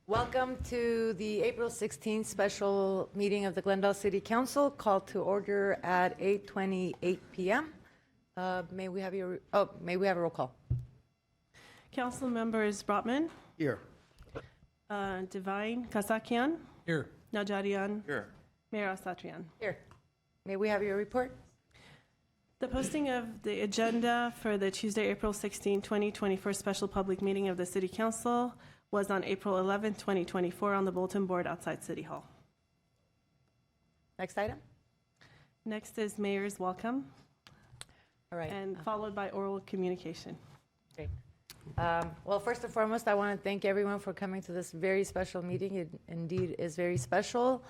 Welcome to the April 16th special meeting of the Glendale City Council, called to order at 8:28 p.m. May we have a roll call? Council members Brotman, Here. Divine, Kasakian, Here. Najarian, Here. Mayor Asatrian. Here. May we have your report? The posting of the agenda for the Tuesday, April 16, 2024 special public meeting of the City Council was on April 11, 2024 on the bulletin board outside City Hall. Next item? Next is Mayor's welcome, All right. and followed by oral communication. Great. Well, first and foremost, I want to thank everyone for coming to this very special meeting. It indeed is very special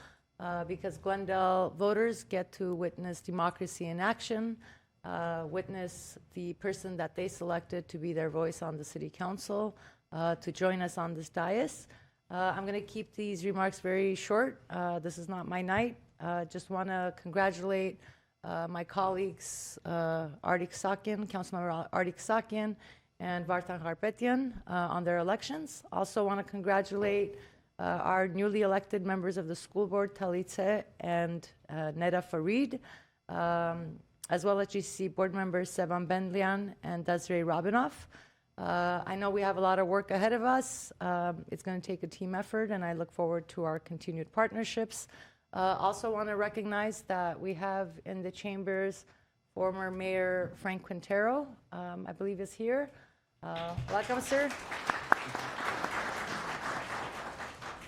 because Glendale voters get to witness democracy in action, witness the person that they selected to be their voice on the City Council, to join us on this dais. I'm going to keep these remarks very short. This is not my night. Just want to congratulate my colleagues, Artik Sakin, Councilmember Artik Sakin, and Vartan Harpetian on their elections. Also want to congratulate our newly elected members of the school board, Talitze and Neda Farid, as well as GCC board members Sevan Bendlian and Desiree Robinoff. I know we have a lot of work ahead of us. It's going to take a team effort, and I look forward to our continued partnerships. Also want to recognize that we have in the chambers former Mayor Frank Quintero, I believe is here. Welcome, sir.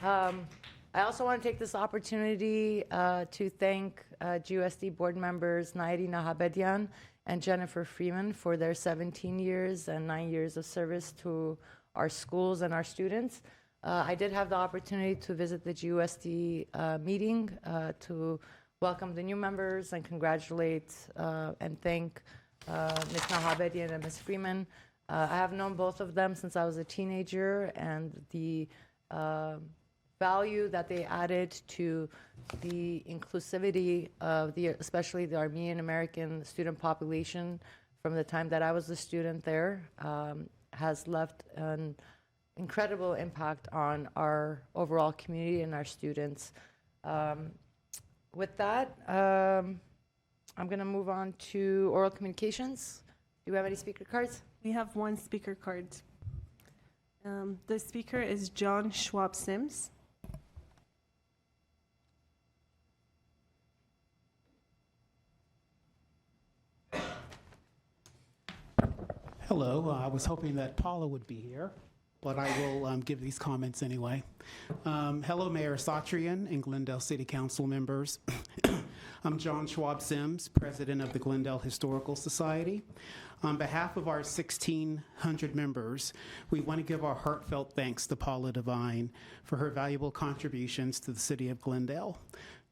I also want to take this opportunity to thank GUSD board members Nairi Nahabedian and Jennifer Freeman for their 17 years and 9 years of service to our schools and our students. I did have the opportunity to visit the GUSD meeting to welcome the new members and congratulate and thank Ms. Nahabedian and Ms. Freeman. I have known both of them since I was a teenager, and the value that they added to the inclusivity of especially the Armenian American student population from the time that I was a student there has left an incredible impact on our overall community and our students. With that, I'm going to move on to oral communications. Do we have any speaker cards? We have one speaker card. The speaker is John Schwab Sims. Hello, I was hoping that Paula would be here, but I will give these comments anyway. Hello, Mayor Satrian and Glendale City Council members. I'm John Schwab Sims, President of the Glendale Historical Society. On behalf of our 1,600 members, we want to give our heartfelt thanks to Paula Devine for her valuable contributions to the city of Glendale.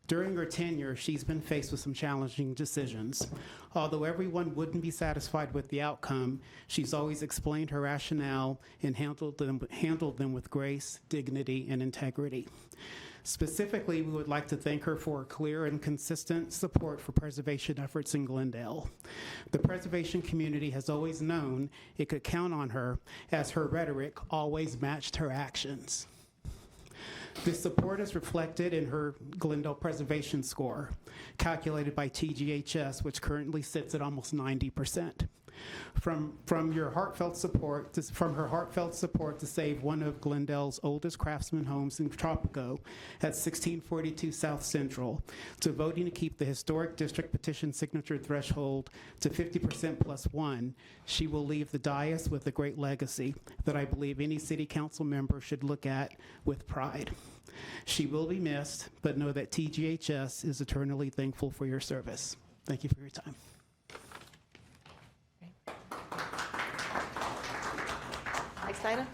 During her tenure, she's been faced with some challenging decisions. Although everyone wouldn't be satisfied with the outcome, she's always explained her rationale and handled them with grace, dignity, and integrity. Specifically, we would like to thank her for her clear and consistent support for preservation efforts in Glendale. The preservation community has always known it could count on her, as her rhetoric always matched her actions. This support is reflected in her Glendale Preservation Score, calculated by TGHS, which currently sits at almost 90%. From her heartfelt support to save one of Glendale's oldest craftsman homes in Tropico at 1642 South Central, to voting to keep the historic district petition signature threshold to 50% plus one, she will leave the dais with a great legacy that I believe any city council member should look at with pride. She will be missed, but know that TGHS is eternally thankful for your service. Thank you for your time. Next item.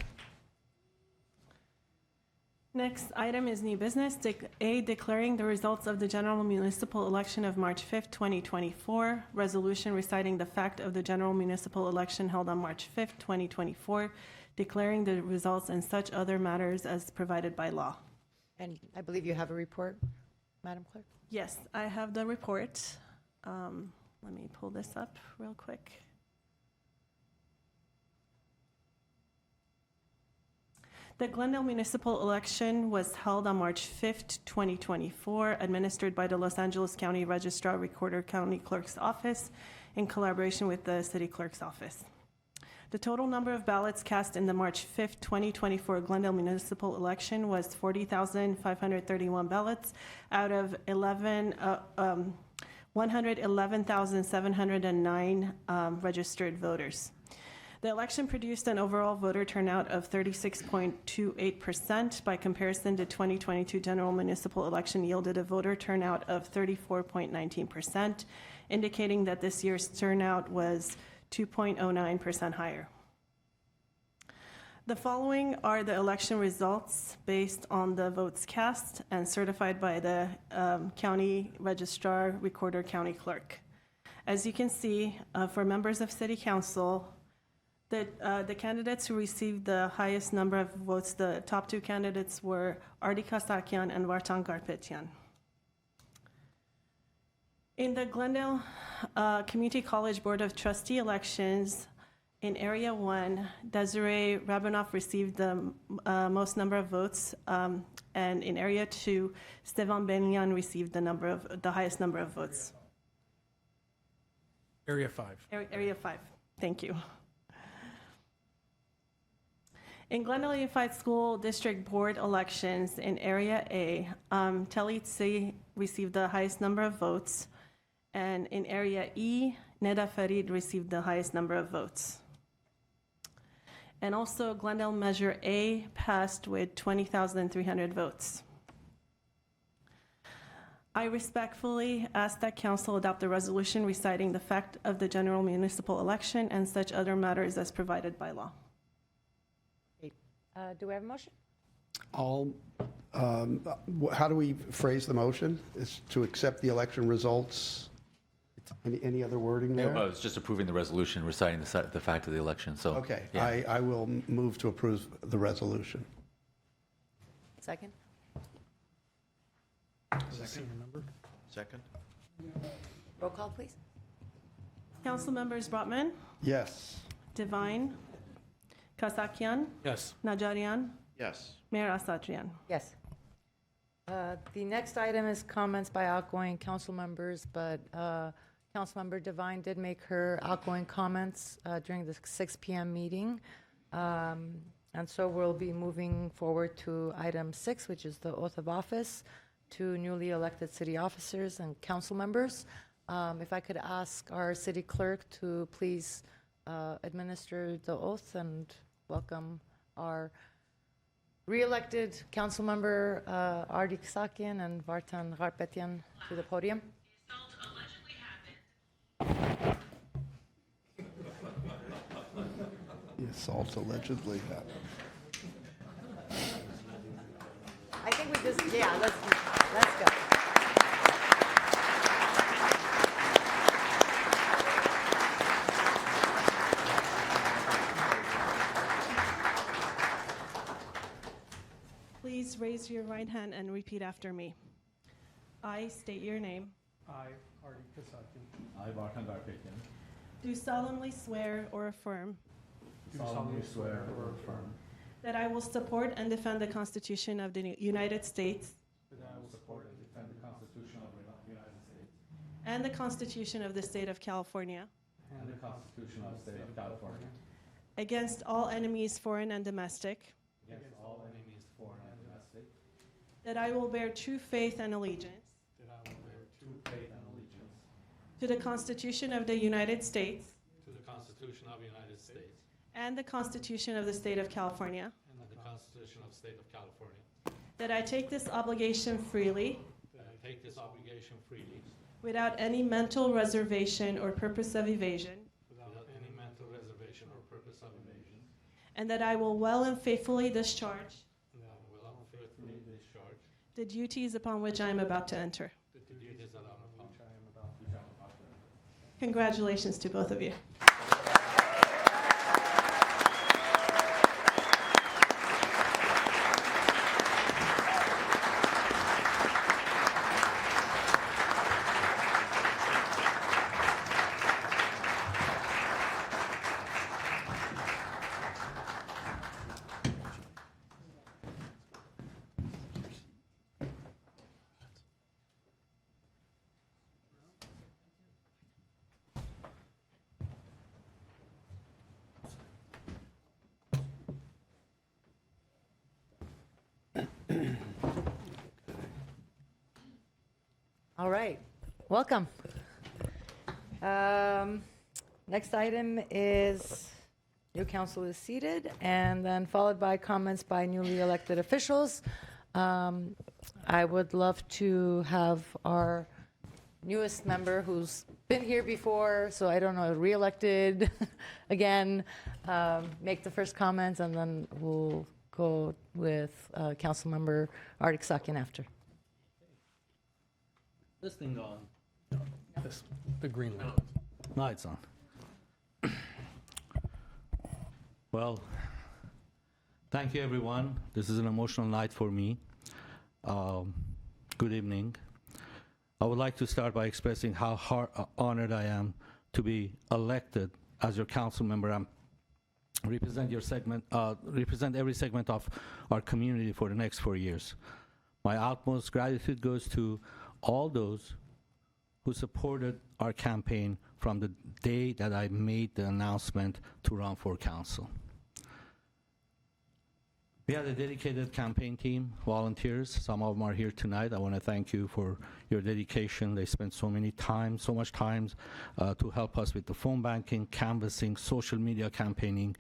Next item is new business. Declaring the results of the general municipal election of March 5th, 2024. Resolution reciting the fact of the general municipal election held on March 5th, 2024. Declaring the results and such other matters as provided by law. And I believe you have a report, Madam Clerk. Yes, I have the report. Let me pull this up real quick. The Glendale municipal election was held on March 5th, 2024, administered by the Los Angeles County Registrar Recorder County Clerk's Office in collaboration with the City Clerk's Office. The total number of ballots cast in the March 5th, 2024 Glendale municipal election was 40,531 ballots out of 111,709 registered voters. The election produced an overall voter turnout of 36.28%. By comparison, the 2022 general municipal election yielded a voter turnout of 34.19%, indicating that this year's turnout was 2.09% higher. The following are the election results based on the votes cast and certified by the County Registrar, Recorder, County Clerk. As you can see, for members of City Council, the candidates who received the highest number of votes, the top two candidates were Artie Kasakian and Vartan Garpetian. In the Glendale Community College Board of Trustee elections, in Area 1, Desiree Rabinoff received the most number of votes, and in Area 2, Stevan Benyan received the highest number of votes. Area 5. Area 5, thank you. In Glendale Unified School District Board elections in Area A, Talitsi received the highest number of votes, and in Area E, Neda Farid received the highest number of votes. And also, Glendale Measure A passed with 20,300 votes. I respectfully ask that Council adopt a resolution reciting the fact of the general municipal election and such other matters as provided by law. Do we have a motion? How do we phrase the motion? Is to accept the election results? Any other wording there? No, it's just approving the resolution reciting the fact of the election, so. Okay, yeah. I will move to approve the resolution. Second? Second. Roll call, please. Council members Brotman, Yes. Devine, Kasakian, Yes. Najarian, Yes. Mayor Asatrian. Yes. The next item is comments by outgoing council members, but Councilmember Devine did make her outgoing comments during the 6 p.m. meeting. And so we'll be moving forward to item 6, which is the oath of office to newly elected city officers and council members. If I could ask our city clerk to please administer the oath and welcome our re-elected council member Artie Kasakian and Vartan Garpetian to the podium. The assault allegedly happened. I think we just, yeah, let's go. Please raise your right hand and repeat after me. I state your name. I, Artie Kasakian, I, Vartan Garpetian, Do solemnly swear or affirm do solemnly swear or affirm that I will support and defend the Constitution of the United States that I will support and defend the Constitution of the United States and the Constitution of the State of California and the Constitution of the State of California against all enemies, foreign and domestic, against all enemies, foreign and domestic, that I will bear true faith and allegiance that I will bear true faith and allegiance to the Constitution of the United States to the Constitution of the United States and the Constitution of the State of California, and the Constitution of the State of California, that I take this obligation freely that I take this obligation freely without any mental reservation or purpose of evasion, without any mental reservation or purpose of evasion, and that I will well and faithfully discharge and that I will faithfully discharge the duties upon which I am about to enter. the duties that I am about to enter. Congratulations to both of you. All right, welcome. Next item is new council is seated, and then followed by comments by newly elected officials. I would love to have our newest member who's been here before, so I don't know, re-elected again, make the first comments, and then we'll go with council member Arctic Sakian after. This thing on. This, the green one. No, it's on. Well, thank you, everyone. This is an emotional night for me. Good evening. I would like to start by expressing how honored I am to be elected as your council member and represent your segment, represent every segment of our community for the next 4 years. My utmost gratitude goes to all those who supported our campaign from the day that I made the announcement to run for council. We had a dedicated campaign team, volunteers. Some of them are here tonight. I want to thank you for your dedication. They spent so much time to help us with the phone banking, canvassing, social media campaigning,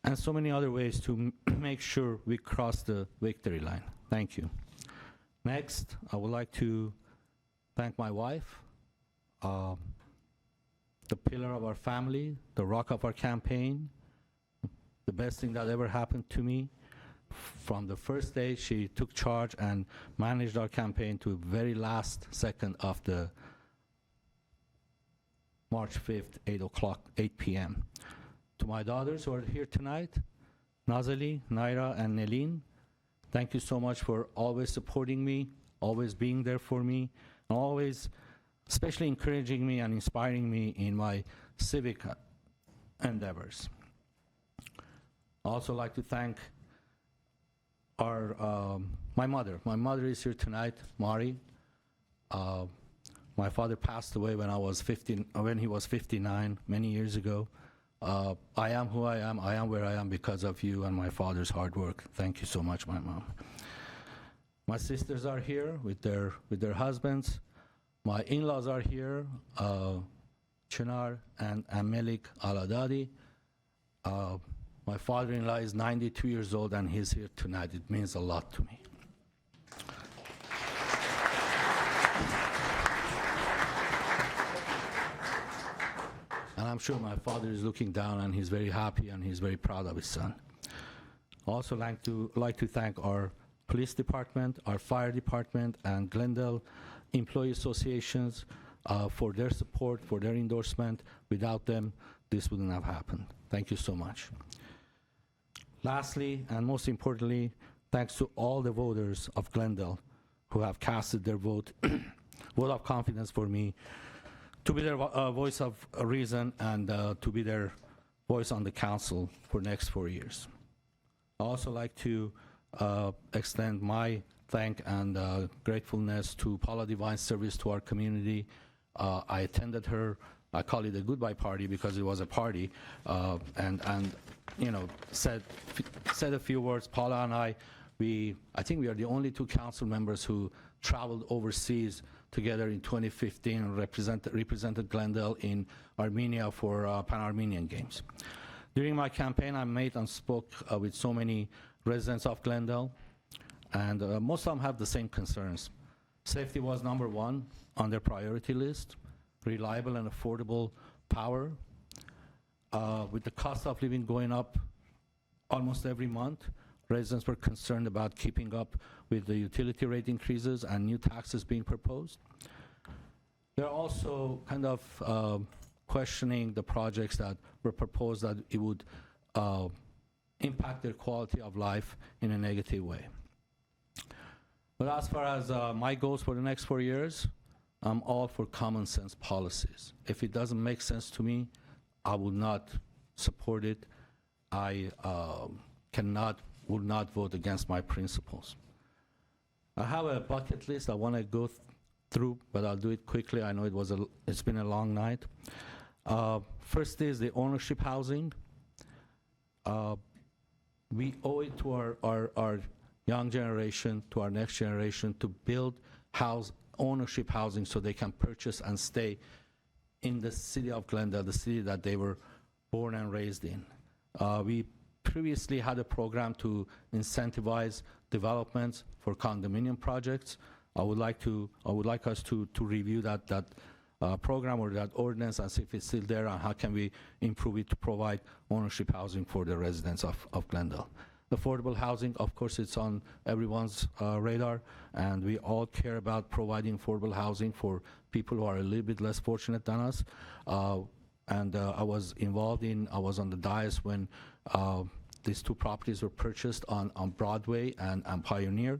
and so many other ways to make sure we cross the victory line. Thank you. Next, I would like to thank my wife, the pillar of our family, the rock of our campaign, the best thing that ever happened to me. From the first day she took charge and managed our campaign to the very last second of the March 5th, 8 p.m. To my daughters who are here tonight, Nazali, Naira, and Nelin, thank you so much for always supporting me, always being there for me, and always especially encouraging me and inspiring me in my civic endeavors. I also like to thank my mother. My mother is here tonight, Mari. My father passed away when he was 59, many years ago. I am who I am. I am where I am because of you and my father's hard work. Thank you so much, my mom. My sisters are here with their husbands. My in-laws are here, Chinar and Melik Aladadi. My father-in-law is 92 years old and he's here tonight. It means a lot to me. And I'm sure my father is looking down and he's very happy and he's very proud of his son. I also like to thank our police department, our fire department, and Glendale employee associations for their support, for their endorsement. Without them, this wouldn't have happened. Thank you so much. Lastly, and most importantly, thanks to all the voters of Glendale who have casted their vote of confidence for me to be their voice of reason and to be their voice on the council for the next 4 years. I also like to extend my thank and gratefulness to Paula Devine's service to our community. I attended her, I call it a goodbye party because it was a party, and you know, said a few words. Paula and I think we are the only two council members who traveled overseas together in 2015 and represented Glendale in Armenia for Pan-Armenian Games. During my campaign, I met and spoke with so many residents of Glendale, and most of them have the same concerns. Safety was number one on their priority list, reliable and affordable power. With the cost of living going up almost every month, residents were concerned about keeping up with the utility rate increases and new taxes being proposed. They're also kind of questioning the projects that were proposed that it would impact their quality of life in a negative way. But as far as my goals for the next 4 years, I'm all for common sense policies. If it doesn't make sense to me, I will not support it. I will not vote against my principles. I have a bucket list I want to go through, but I'll do it quickly. I know it's been a long night. First is the ownership housing. We owe it to our young generation, to our next generation, to build ownership housing so they can purchase and stay in the city of Glendale, the city that they were born and raised in. We previously had a program to incentivize developments for condominium projects. I would like us to review that program or that ordinance and see if it's still there and how can we improve it to provide ownership housing for the residents of Glendale. Affordable housing, of course, it's on everyone's radar, and we all care about providing affordable housing for people who are a little bit less fortunate than us. I was on the dais when these two properties were purchased on Broadway and Pioneer,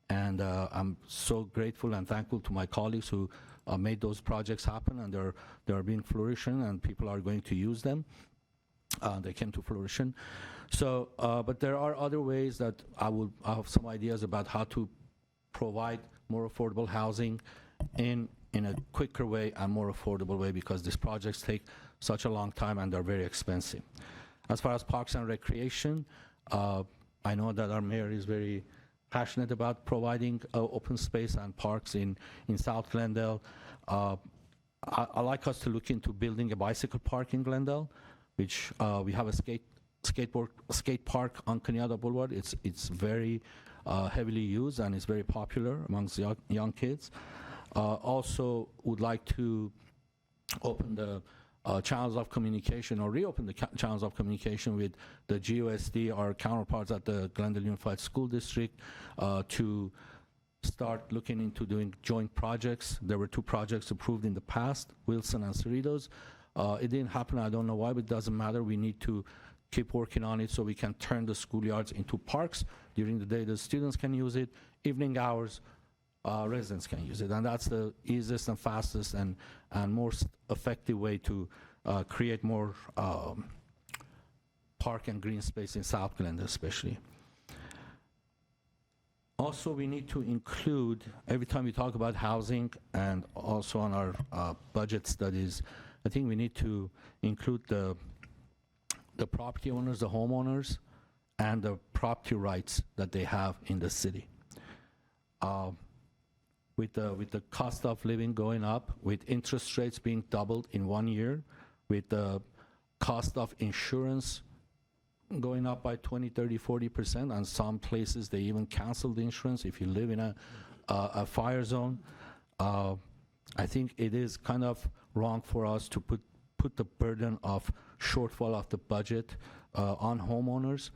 and I'm so grateful and thankful to my colleagues who made those projects happen, and they're being flourishing, and people are going to use them. They came to fruition. So, but there are other ways that I have some ideas about how to provide more affordable housing in a quicker way and more affordable way, because these projects take such a long time and they're very expensive. As far as parks and recreation, I know that our mayor is very passionate about providing open space and parks in South Glendale. I like us to look into building a bicycle park in Glendale, which we have a skate park on Kenyatta Boulevard. It's very heavily used and it's very popular amongst young kids. Also would like to open the channels of communication, or reopen the channels of communication with the GUSD, our counterparts at the Glendale Unified School District, to start looking into doing joint projects. There were 2 projects approved in the past, Wilson and Cerritos. It didn't happen, I don't know why, but it doesn't matter. We need to keep working on it so we can turn the schoolyards into parks. During the day, the students can use it. Evening hours, residents can use it. And that's the easiest and fastest and most effective way to create more park and green space in South Glendale especially. Also, we need to include, every time we talk about housing and also on our budget studies, I think we need to include the property owners, the homeowners, and the property rights that they have in the city. With the cost of living going up, with interest rates being doubled in 1 year, with the cost of insurance going up by 20, 30, 40%, and some places they even cancel the insurance if you live in a fire zone. I think it is kind of wrong for us to put the burden of shortfall of the budget on homeowners.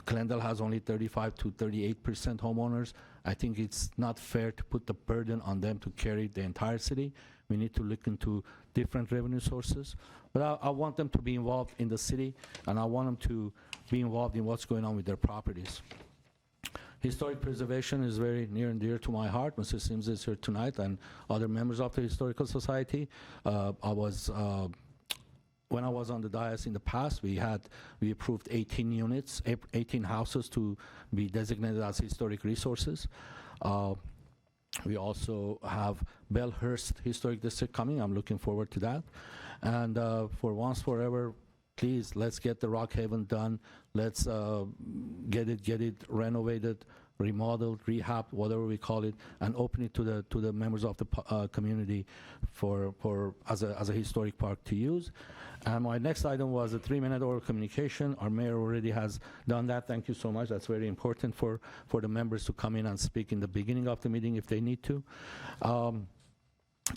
Glendale has only 35 to 38% homeowners. I think it's not fair to put the burden on them to carry the entire city. We need to look into different revenue sources. But I want them to be involved in the city, and I want them to be involved in what's going on with their properties. Historic preservation is very near and dear to my heart. Mr. Sims is here tonight, and other members of the Historical Society. When I was on the dais in the past, we approved 18 units, 18 houses to be designated as historic resources. We also have Bellhurst Historic District coming. I'm looking forward to that. And for once forever, please, let's get the Rock Haven done. Let's get it renovated, remodeled, rehab, whatever we call it, and open it to the members of the community as a historic park to use. And my next item was a 3-minute oral communication. Our mayor already has done that. Thank you so much. That's very important for the members to come in and speak in the beginning of the meeting if they need to.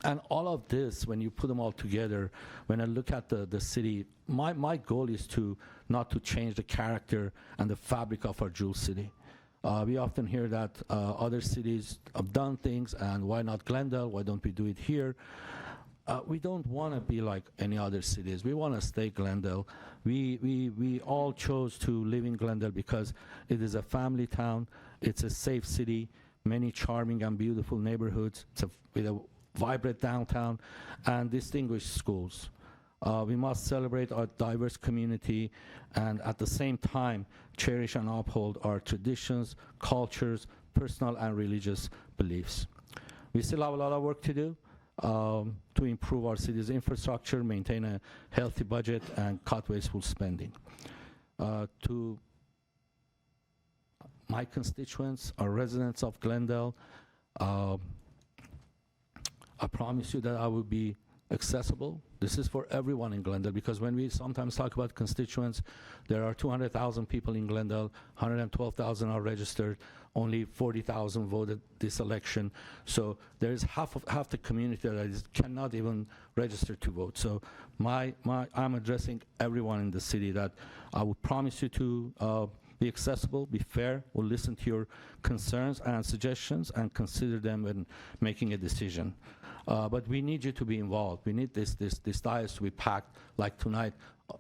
And all of this, when you put them all together, when I look at the city, my goal is not to change the character and the fabric of our jewel city. We often hear that other cities have done things, and why not Glendale? Why don't we do it here? We don't want to be like any other cities. We want to stay Glendale. We all chose to live in Glendale because it is a family town. It's a safe city, many charming and beautiful neighborhoods. With a vibrant downtown and distinguished schools. We must celebrate our diverse community and at the same time cherish and uphold our traditions, cultures, personal and religious beliefs. We still have a lot of work to do to improve our city's infrastructure, maintain a healthy budget, and cut wasteful spending. To my constituents, our residents of Glendale, I promise you that I will be accessible. This is for everyone in Glendale, because when we sometimes talk about constituents, there are 200,000 people in Glendale, 112,000 are registered, only 40,000 voted this election. So there is half the community that cannot even register to vote. So I'm addressing everyone in the city, that I would promise you to be accessible, be fair, we'll listen to your concerns and suggestions and consider them when making a decision. But we need you to be involved. We need this dais to be packed like tonight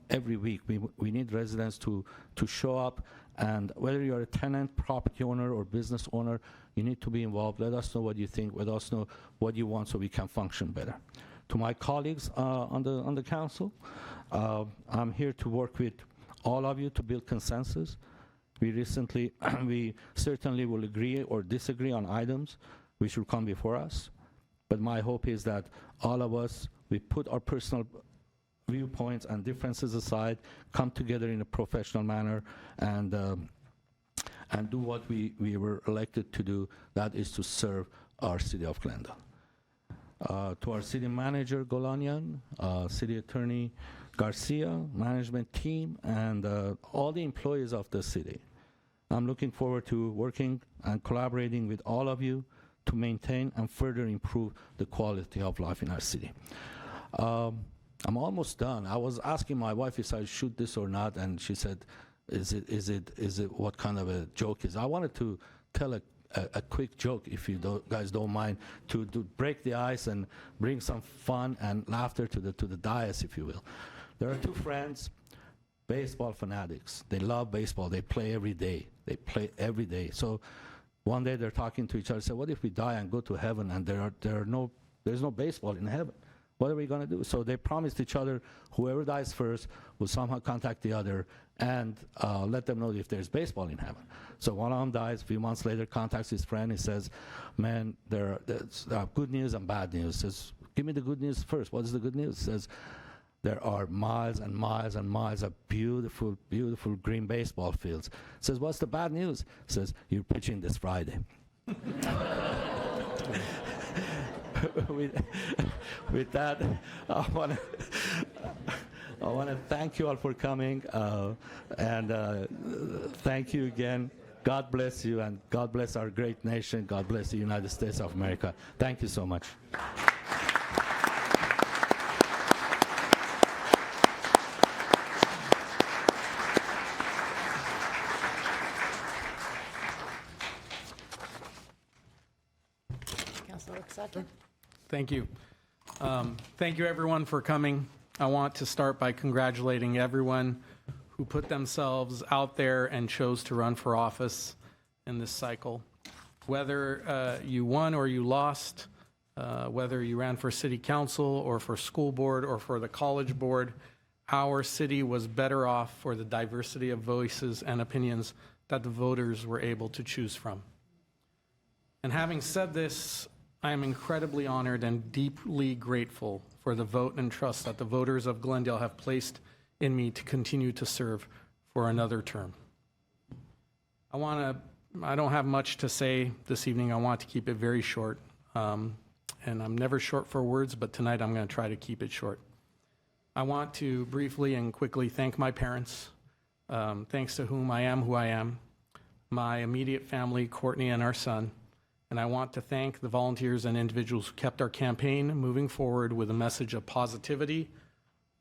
every week. We need residents to show up, and whether you're a tenant, property owner, or business owner, you need to be involved. Let us know what you think. Let us know what you want so we can function better. To my colleagues on the council, I'm here to work with all of you to build consensus. We certainly will agree or disagree on items which will come before us. But my hope is that all of us, we put our personal viewpoints and differences aside, come together in a professional manner, and do what we were elected to do, that is to serve our city of Glendale. To our city manager, Golanian, city attorney, Garcia, management team, and all the employees of the city. I'm looking forward to working and collaborating with all of you to maintain and further improve the quality of life in our city. I'm almost done. I was asking my wife if I should shoot this or not, and she said, is it what kind of a joke is? I wanted to tell a quick joke, if you guys don't mind, to break the ice and bring some fun and laughter to the dais, if you will. There are two friends, baseball fanatics. They love baseball. They play every day. So one day they're talking to each other, say, what if we die and go to heaven and there's no baseball in heaven? What are we going to do? So they promised each other, whoever dies first will somehow contact the other and let them know if there's baseball in heaven. So one of them dies, a few months later, contacts his friend. He says, man, there's good news and bad news. Says, give me the good news first. What is the good news? Says, there are miles and miles and miles of beautiful, beautiful green baseball fields. Says, what's the bad news? Says, you're pitching this Friday. With that, I want to thank you all for coming, and thank you again. God bless you, and God bless our great nation. God bless the United States of America. Thank you so much. Councilor Oaxaca? Thank you. Thank you, everyone, for coming. I want to start by congratulating everyone who put themselves out there and chose to run for office in this cycle. Whether you won or you lost, whether you ran for city council or for school board or for the college board, our city was better off for the diversity of voices and opinions that the voters were able to choose from. And having said this, I am incredibly honored and deeply grateful for the vote and trust that the voters of Glendale have placed in me to continue to serve for another term. I don't have much to say this evening. I want to keep it very short. And I'm never short for words, but tonight I'm going to try to keep it short. I want to briefly and quickly thank my parents, thanks to whom I am who I am, my immediate family, Courtney and our son. And I want to thank the volunteers and individuals who kept our campaign moving forward with a message of positivity,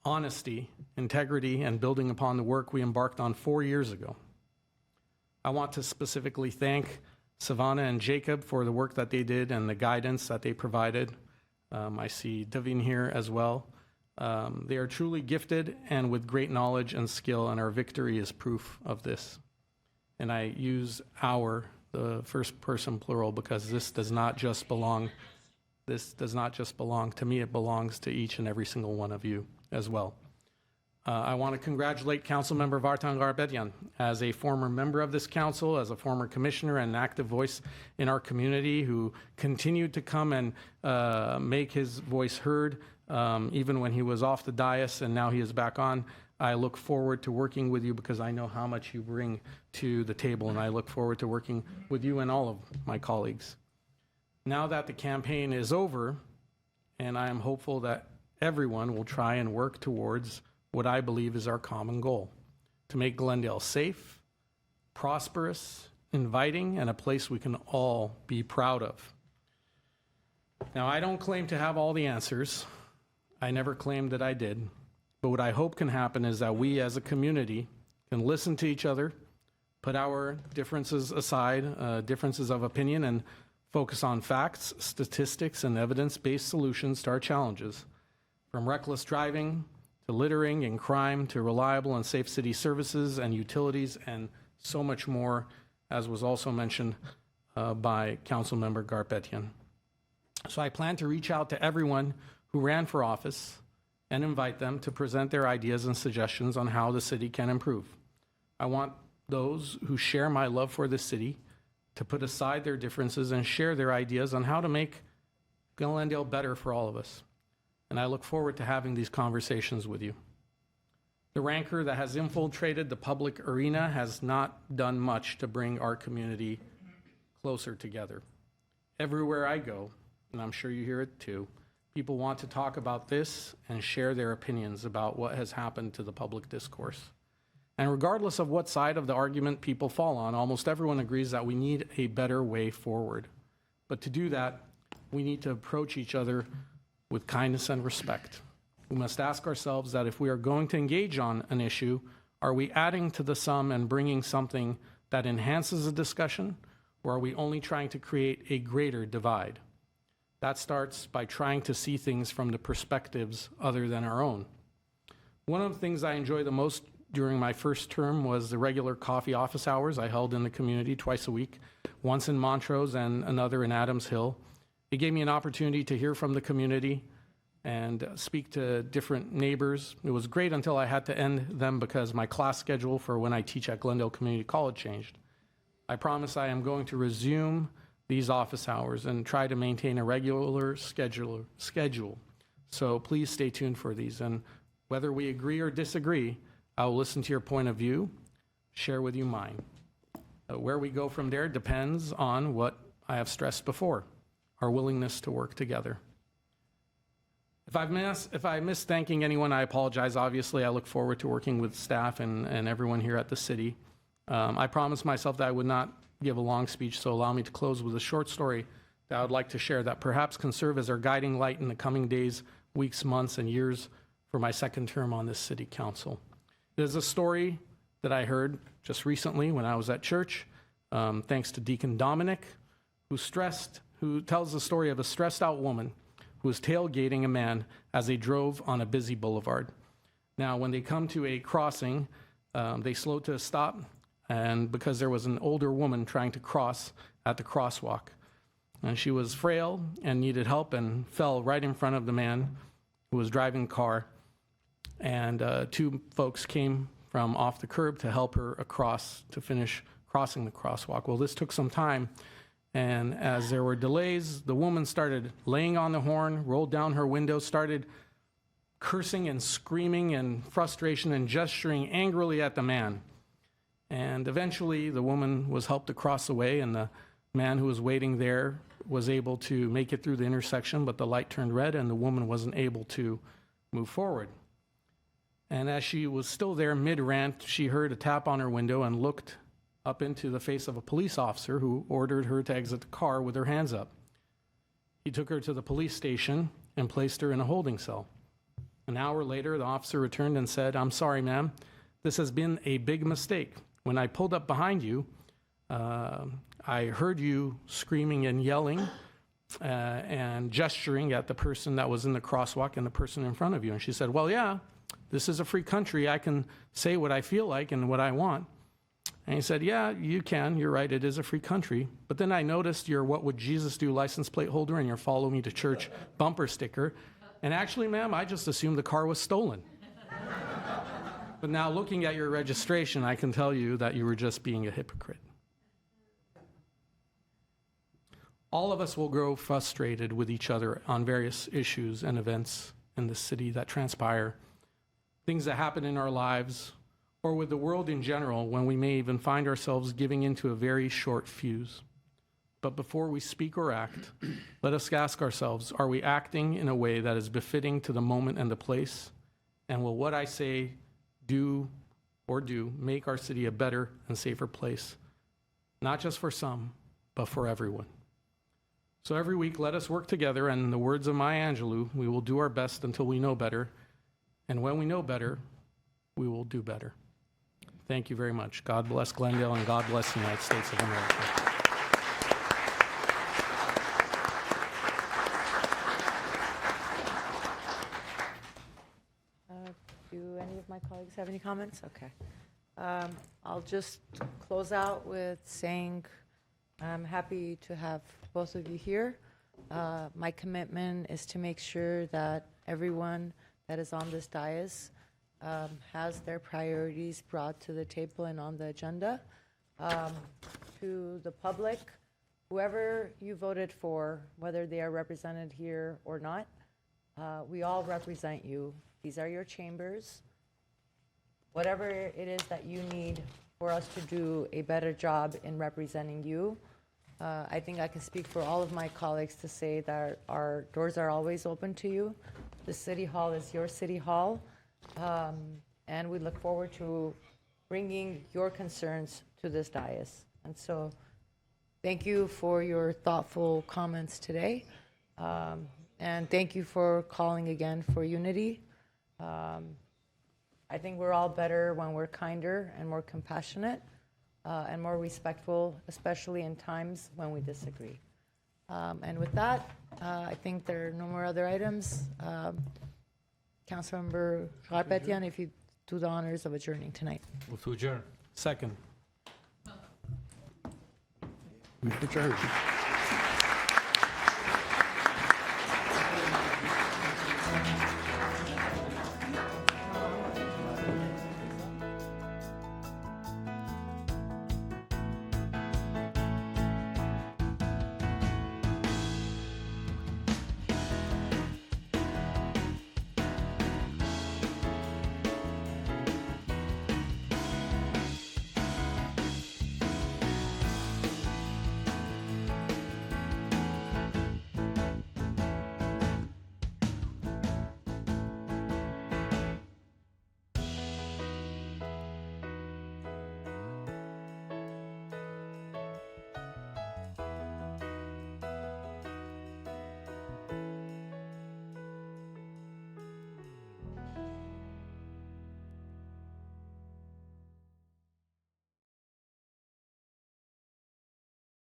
honesty, integrity, and building upon the work we embarked on 4 years ago. I want to specifically thank Savannah and Jacob for the work that they did and the guidance that they provided. I see Davin here as well. They are truly gifted and with great knowledge and skill, and our victory is proof of this. And I use the first person plural, because this does not just belong to me, it belongs to each and every single one of you as well. I want to congratulate Councilmember Vartan Garbedian as a former member of this council, as a former commissioner and an active voice in our community who continued to come and make his voice heard even when he was off the dais, and now he is back on. I look forward to working with you because I know how much you bring to the table, and I look forward to working with you and all of my colleagues. Now that the campaign is over, and I am hopeful that everyone will try and work towards what I believe is our common goal, to make Glendale safe, prosperous, inviting, and a place we can all be proud of. Now, I don't claim to have all the answers. I never claimed that I did. But what I hope can happen is that we as a community can listen to each other, put our differences aside, differences of opinion, and focus on facts, statistics, and evidence-based solutions to our challenges. From reckless driving to littering and crime to reliable and safe city services and utilities and so much more, as was also mentioned by Councilmember Garpetian. So I plan to reach out to everyone who ran for office and invite them to present their ideas and suggestions on how the city can improve. I want those who share my love for the city to put aside their differences and share their ideas on how to make Glendale better for all of us. And I look forward to having these conversations with you. The rancor that has infiltrated the public arena has not done much to bring our community closer together. Everywhere I go, and I'm sure you hear it too, people want to talk about this and share their opinions about what has happened to the public discourse. And regardless of what side of the argument people fall on, almost everyone agrees that we need a better way forward. But to do that, we need to approach each other with kindness and respect. We must ask ourselves that if we are going to engage on an issue, are we adding to the sum and bringing something that enhances the discussion, or are we only trying to create a greater divide? That starts by trying to see things from the perspectives other than our own. One of the things I enjoy the most during my first term was the regular coffee office hours I held in the community twice a week, once in Montrose and another in Adams Hill. It gave me an opportunity to hear from the community and speak to different neighbors. It was great until I had to end them because my class schedule for when I teach at Glendale Community College changed. I promise I am going to resume these office hours and try to maintain a regular schedule. So please stay tuned for these. And whether we agree or disagree, I will listen to your point of view, share with you mine. Where we go from there depends on what I have stressed before, our willingness to work together. If I miss thanking anyone, I apologize. Obviously, I look forward to working with staff and everyone here at the city. I promised myself that I would not give a long speech, so allow me to close with a short story that I would like to share that perhaps can serve as our guiding light in the coming days, weeks, months, and years for my second term on this city council. It is a story that I heard just recently when I was at church, thanks to Deacon Dominic, who tells the story of a stressed out woman who was tailgating a man as they drove on a busy boulevard. Now, when they come to a crossing, they slow to a stop, and because there was an older woman trying to cross at the crosswalk. And she was frail and needed help and fell right in front of the man who was driving the car. And two folks came from off the curb to help her across to finish crossing the crosswalk. Well, this took some time. And as there were delays, the woman started laying on the horn, rolled down her window, started cursing and screaming in frustration and gesturing angrily at the man. And eventually, the woman was helped across the way, and the man who was waiting there was able to make it through the intersection, but the light turned red, and the woman wasn't able to move forward. And as she was still there mid-rant, she heard a tap on her window and looked up into the face of a police officer who ordered her to exit the car with her hands up. He took her to the police station and placed her in a holding cell. An hour later, the officer returned and said, "I'm sorry, ma'am. This has been a big mistake. When I pulled up behind you, I heard you screaming and yelling and gesturing at the person that was in the crosswalk and the person in front of you." And she said, "Well, yeah, this is a free country. I can say what I feel like and what I want." And he said, "Yeah, you can. You're right. It is a free country. But then I noticed your What Would Jesus Do license plate holder and your Follow Me to Church bumper sticker. And actually, ma'am, I just assumed the car was stolen. But now looking at your registration, I can tell you that you were just being a hypocrite." All of us will grow frustrated with each other on various issues and events in the city that transpire, things that happen in our lives, or with the world in general, when we may even find ourselves giving into a very short fuse. But before we speak or act, let us ask ourselves, are we acting in a way that is befitting to the moment and the place? And will what I say, do make our city a better and safer place? Not just for some, but for everyone. So every week, let us work together, and in the words of Maya Angelou, we will do our best until we know better. And when we know better, we will do better. Thank you very much. God bless Glendale, and God bless the United States of America. Do any of my colleagues have any comments? Okay. I'll just close out with saying I'm happy to have both of you here. My commitment is to make sure that everyone that is on this dais has their priorities brought to the table and on the agenda. To the public, whoever you voted for, whether they are represented here or not, we all represent you. These are your chambers. Whatever it is that you need for us to do a better job in representing you, I think I can speak for all of my colleagues to say that our doors are always open to you. The City Hall is your City Hall, and we look forward to bringing your concerns to this dais. And so thank you for your thoughtful comments today, and thank you for calling again for unity. I think we're all better when we're kinder and more compassionate and more respectful, especially in times when we disagree. And with that, I think there are no more other items. Councilmember Garpetian, if you do the honors of adjourning tonight. Move to adjourn. Second. Adjourned.